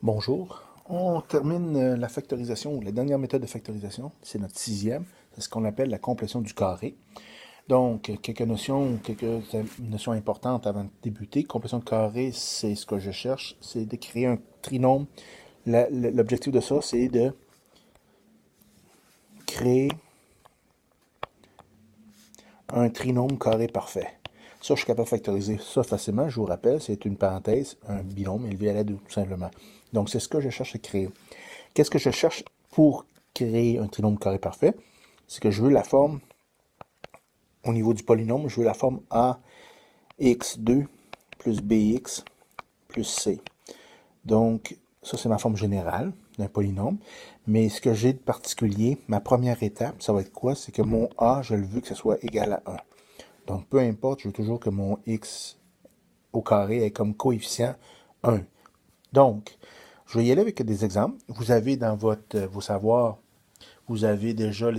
Bonjour. On termine la factorisation, ou la dernière méthode de factorisation. C'est notre sixième. C'est ce qu'on appelle la complétion du carré. Donc, quelques notions importantes avant de débuter. Complétion de carré, c'est ce que je cherche. C'est de créer un trinôme. L'objectif de ça, c'est de créer un trinôme carré parfait. Ça, je suis capable de factoriser ça facilement. Je vous rappelle, c'est une parenthèse, un binôme élevé à l'aide de tout simplement. Donc, c'est ce que je cherche à créer. Qu'est-ce que je cherche pour créer un trinôme carré parfait? C'est que je veux la forme, au niveau du polynôme, je veux la forme ax2 plus bx plus c. Donc, ça, c'est ma forme générale d'un polynôme. Mais ce que j'ai de particulier, ma première étape, ça va être quoi? C'est que mon a, je le veux que ce soit égal à 1. Donc, peu importe, je veux toujours que mon x au carré ait comme coefficient 1. Donc, je vais y aller avec des exemples. Vous avez dans vos savoirs, vous avez déjà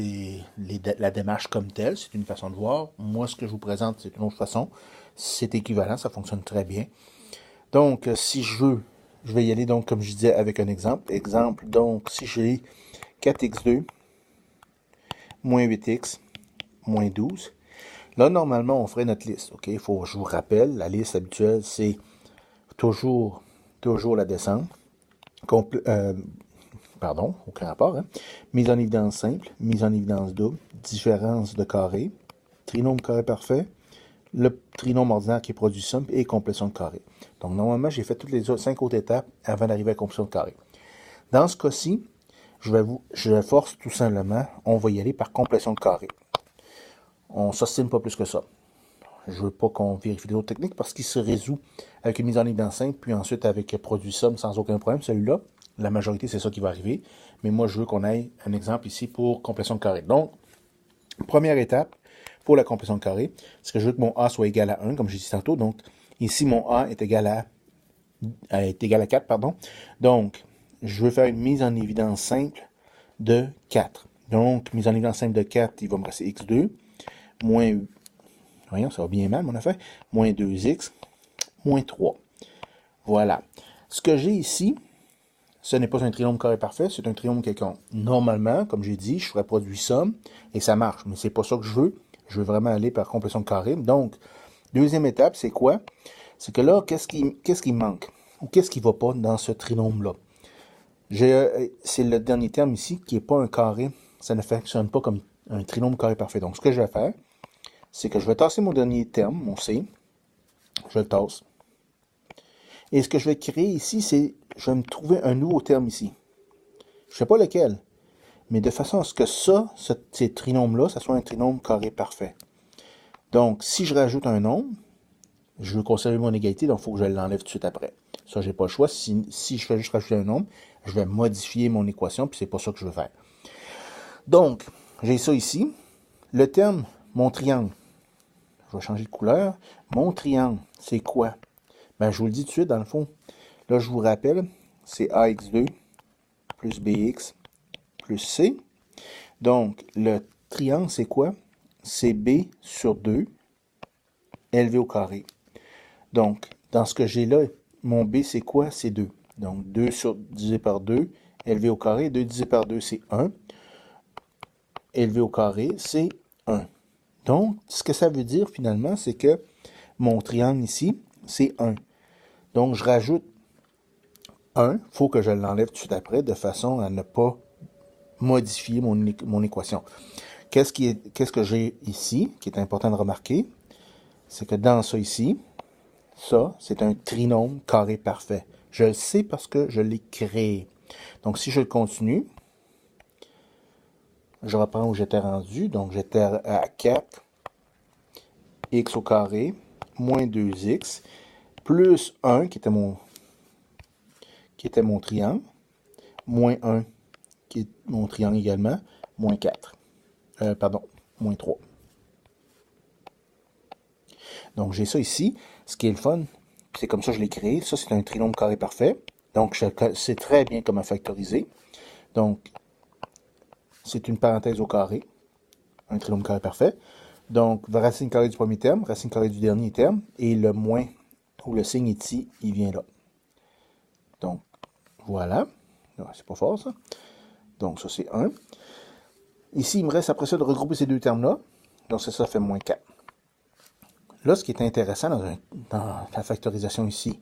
la démarche comme telle. C'est une façon de voir. Moi, ce que je vous présente, c'est une autre façon. C'est équivalent, ça fonctionne très bien. Donc, si je veux, je vais y aller donc, comme je disais, avec un exemple. Exemple, donc, si j'ai 4x2 moins 8x moins 12, là, normalement, on ferait notre liste. OK? Je vous rappelle, la liste habituelle, c'est toujours la descente. Pardon, aucun rapport. Hein? Mise en évidence simple, mise en évidence double, différence de carré, trinôme carré parfait, le trinôme ordinaire qui produit somme et complétion de carré. Donc, normalement, j'ai fait toutes les 5 autres étapes avant d'arriver à complétion de carré. Dans ce cas-ci, je force tout simplement, on va y aller par complétion de carré. On ne s'ostine pas plus que ça. Je ne veux pas qu'on vérifie les autres techniques parce qu'il se résout avec une mise en évidence simple, puis ensuite avec produit somme sans aucun problème. Celui-là, la majorité, c'est ça qui va arriver. Mais moi, je veux qu'on ait un exemple ici pour complétion de carré. Donc, première étape pour la complétion de carré, c'est que je veux que mon A soit égal à 1, comme j'ai dit tantôt. Donc, ici, mon A est égal à 4, pardon. Donc, je veux faire une mise en évidence simple de 4. Donc, mise en évidence simple de 4, il va me rester x2, moins, voyons, ça va bien mal, mon affaire, moins 2x, moins 3. Voilà. Ce que j'ai ici, ce n'est pas un trinôme carré parfait, c'est un trinôme quelconque. Normalement, comme j'ai dit, je ferais produit somme et ça marche, mais c'est pas ça que je veux. Je veux vraiment aller par complétion de carré. Donc, deuxième étape, c'est quoi? C'est que là, qu'est-ce qui manque? Ou qu'est-ce qui ne va pas dans ce trinôme-là? C'est le dernier terme ici qui n'est pas un carré. Ça ne fonctionne pas comme un trinôme carré parfait. Donc, ce que je vais faire, c'est que je vais tasser mon dernier terme, mon C. Je le tasse. Et ce que je vais créer ici, c'est, je vais me trouver un nouveau terme ici. Je ne sais pas lequel, mais de façon à ce que ces trinômes-là, ça soit un trinôme carré parfait. Donc, si je rajoute un nombre, je veux conserver mon égalité, donc il faut que je l'enlève tout de suite après. Ça, j'ai pas le choix. Si je fais juste rajouter un nombre, je vais modifier mon équation, puis c'est pas ça que je veux faire. Donc, j'ai ça ici. Le terme, mon triangle. Je vais changer de couleur. Mon triangle, c'est quoi? Ben, je vous le dis tout de suite, dans le fond. Là, je vous rappelle, c'est ax2 plus bx plus c. Donc, le triangle, c'est quoi? C'est b sur 2 élevé au carré. Donc, dans ce que j'ai là, mon b, c'est quoi? C'est 2. Donc, 2 divisé par 2, élevé au carré. 2 divisé par 2, c'est 1. Élevé au carré, c'est 1. Donc, ce que ça veut dire, finalement, c'est que mon triangle ici, c'est 1. Donc, je rajoute 1. Il faut que je l'enlève tout de suite après, de façon à ne pas modifier mon équation. Qu'est-ce que j'ai ici, qui est important de remarquer? C'est que dans ça ici, ça, c'est un trinôme carré parfait. Je le sais parce que je l'ai créé. Donc, si je le continue, je reprends où j'étais rendu. Donc, j'étais à 4 x au carré moins 2x plus 1 qui était mon triangle, moins 1 qui est mon triangle également, moins 4. Moins 3. Donc, j'ai ça ici. Ce qui est le fun, c'est comme ça que je l'ai créé. Ça, c'est un trinôme carré parfait. Donc, je sais très bien comment factoriser. Donc, c'est une parenthèse au carré. Un trinôme carré parfait. Donc, racine carrée du premier terme, racine carrée du dernier terme, et le moins, ou le signe ici, il vient là. Donc, Voilà. C'est pas fort, ça. Donc, ça, c'est 1. Ici, il me reste après ça de regrouper ces deux termes-là. Donc, ça fait moins 4. Là, ce qui est intéressant dans la factorisation ici,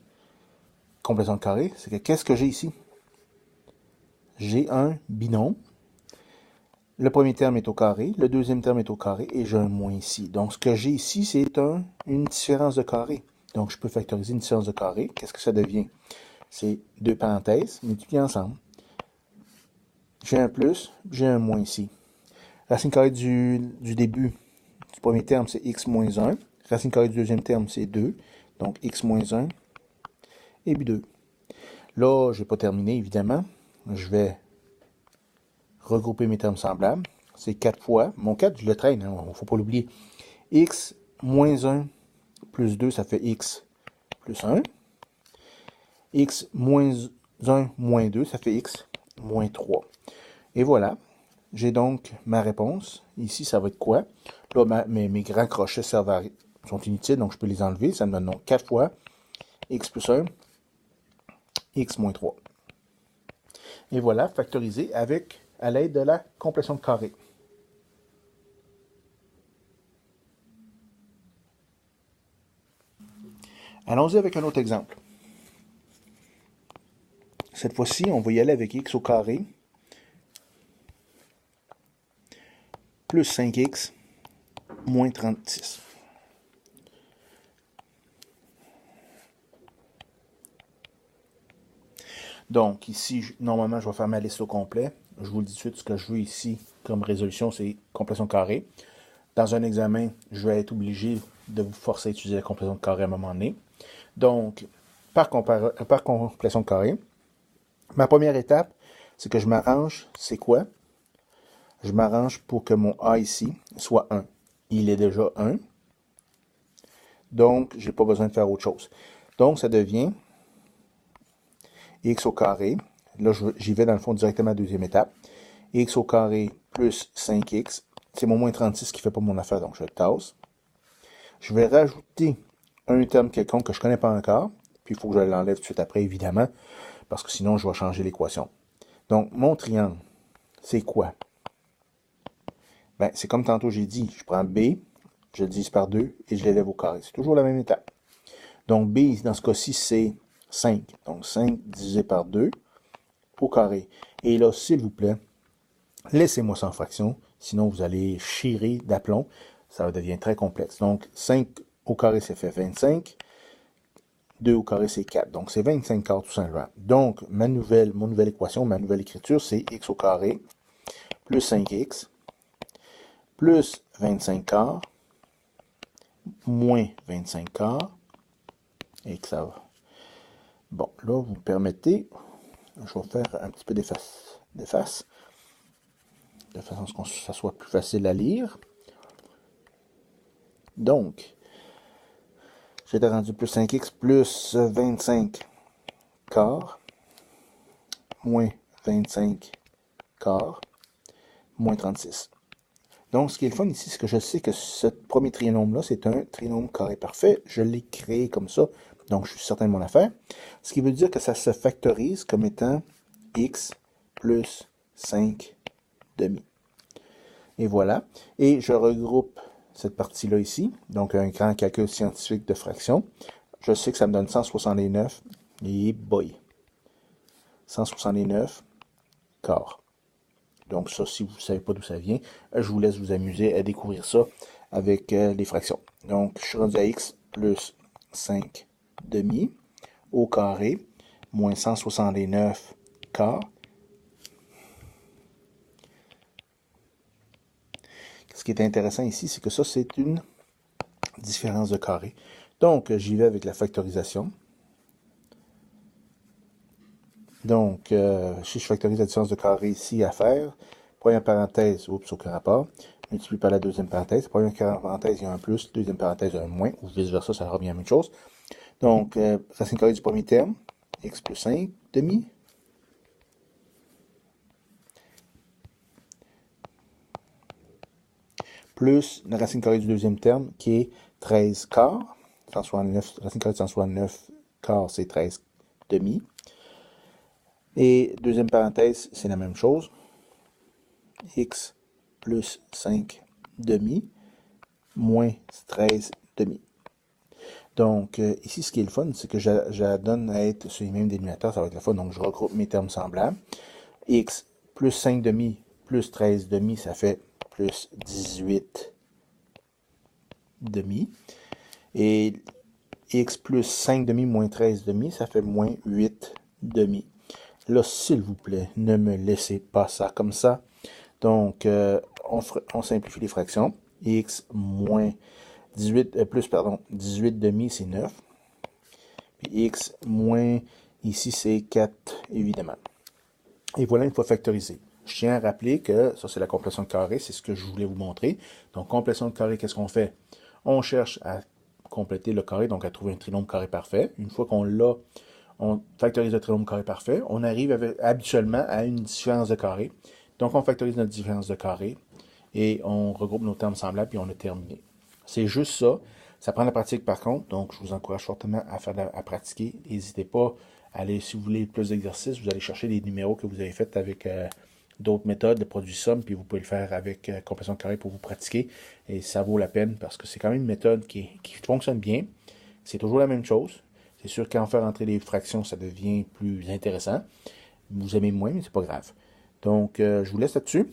complétion de carré, c'est que qu'est-ce que j'ai ici? J'ai un binôme. Le premier terme est au carré, le deuxième terme est au carré, et j'ai un moins ici. Donc, ce que j'ai ici, c'est une différence de carré. Donc, je peux factoriser une différence de carré. Qu'est-ce que ça devient? C'est deux parenthèses multipliées ensemble. J'ai un plus, j'ai un moins ici. Racine carrée du début du premier terme, c'est x moins 1. Racine carrée du deuxième terme, c'est 2. Donc, x moins 1 et puis 2. Là, je n'ai pas terminé, évidemment. Je vais regrouper mes termes semblables. C'est 4 fois. Mon 4, je le traîne, il ne faut pas l'oublier. X moins 1 plus 2, ça fait x plus 1. X moins 1 moins 2, ça fait x moins 3. Et voilà. J'ai donc ma réponse. Ici, ça va être quoi? Là, mes grands crochets sont inutiles, donc je peux les enlever. Ça me donne donc 4 fois x plus 1, x moins 3. Et voilà, factorisé à l'aide de la complétion de carré. Allons-y avec un autre exemple. Cette fois-ci, on va y aller avec x au carré plus 5x moins 36. Donc, ici, normalement, je vais faire ma liste au complet. Je vous le dis tout de suite, ce que je veux ici comme résolution, c'est complétion de carré. Dans un examen, je vais être obligé de vous forcer à utiliser la complétion de carré à un moment donné. Donc, par complétion de carré, ma première étape, c'est que je m'arrange, c'est quoi? Je m'arrange pour que mon A ici soit 1. Il est déjà 1. Donc, je n'ai pas besoin de faire autre chose. Donc, ça devient x au carré. Là, j'y vais dans le fond directement à la deuxième étape. X au carré plus 5x. C'est mon moins 36 qui ne fait pas mon affaire, donc je le tasse. Je vais rajouter un terme quelconque que je ne connais pas encore. Puis, il faut que je l'enlève tout de suite après, évidemment, parce que sinon, je vais changer l'équation. Donc, mon triangle, c'est quoi? Ben, c'est comme tantôt j'ai dit, je prends B, je le divise par 2 et je l'élève au carré. C'est toujours la même étape. Donc, B, dans ce cas-ci, c'est 5. Donc, 5 divisé par 2 au carré. Et là, s'il vous plaît, laissez-moi sans fraction, sinon vous allez chirer d'aplomb. Ça devient très complexe. Donc, 5 au carré, ça fait 25. 2 au carré, c'est 4. Donc, c'est 25 quarts tout simplement. Donc, mon nouvelle équation, ma nouvelle écriture, c'est x au carré plus 5x plus 25 quarts moins 25 quarts et que ça va. Bon, là, vous me permettez, je vais faire un petit peu d'efface, de façon à ce que ça soit plus facile à lire. Donc, j'étais rendu plus 5x plus 25 quarts moins 25 quarts moins 36. Donc, ce qui est le fun ici, c'est que je sais que ce premier trinôme-là, c'est un trinôme carré parfait. Je l'ai créé comme ça, donc je suis certain de mon affaire. Ce qui veut dire que ça se factorise comme étant x plus 5 demi. Et voilà. Et je regroupe cette partie-là ici, donc un grand calcul scientifique de fraction. Je sais que ça me donne 169, et boy, 169 quarts. Donc ça, si vous ne savez pas d'où ça vient, je vous laisse vous amuser à découvrir ça avec les fractions. Donc, je suis rendu à x plus 5 demi au carré moins 169 quarts. Ce qui est intéressant ici, c'est que ça, c'est une différence de carré. Donc, j'y vais avec la factorisation. Donc, si je factorise la différence de carré ici à faire, première parenthèse, oups, aucun rapport, multiplie par la deuxième parenthèse. Première parenthèse, il y a un plus, deuxième parenthèse, il y a un moins, ou vice-versa, ça revient à la même chose. Donc, racine carrée du premier terme, x plus 5 demi. Plus la racine carrée du deuxième terme, qui est 13 quarts. 169, racine carrée de 169 quarts, c'est 13 demi. Et deuxième parenthèse, c'est la même chose. X plus 5 demi moins 13 demi. Donc, ici, ce qui est le fun, c'est que je donne à être sur les mêmes dénominateurs, ça va être le fun. Donc, je regroupe mes termes semblables. X plus 5 demi plus 13 demi, ça fait plus 18 demi. Et X plus 5 demi moins 13 demi, ça fait moins 8 demi. Là, s'il vous plaît, ne me laissez pas ça comme ça. Donc, on simplifie les fractions. X moins 18, pardon, 18 demi, c'est 9. Puis X moins, ici, c'est 4, évidemment. Et voilà une fois factorisé. Je tiens à rappeler que ça, c'est la complétion de carré, c'est ce que je voulais vous montrer. Donc, complétion de carré, qu'est-ce qu'on fait? On cherche à compléter le carré, donc à trouver un trinôme carré parfait. Une fois qu'on l'a, on factorise le trinôme carré parfait. On arrive habituellement à une différence de carré. Donc, on factorise notre différence de carré et on regroupe nos termes semblables et on a terminé. C'est juste ça. Ça prend la pratique par contre, donc je vous encourage fortement à pratiquer. N'hésitez pas à aller, si vous voulez plus d'exercices, vous allez chercher les numéros que vous avez faits avec d'autres méthodes de produits somme, puis vous pouvez le faire avec complétion de carré pour vous pratiquer. Et ça vaut la peine parce que c'est quand même une méthode qui fonctionne bien. C'est toujours la même chose. C'est sûr qu'en faire entrer les fractions, ça devient plus intéressant. Vous aimez moins, mais c'est pas grave. Donc, je vous laisse là-dessus.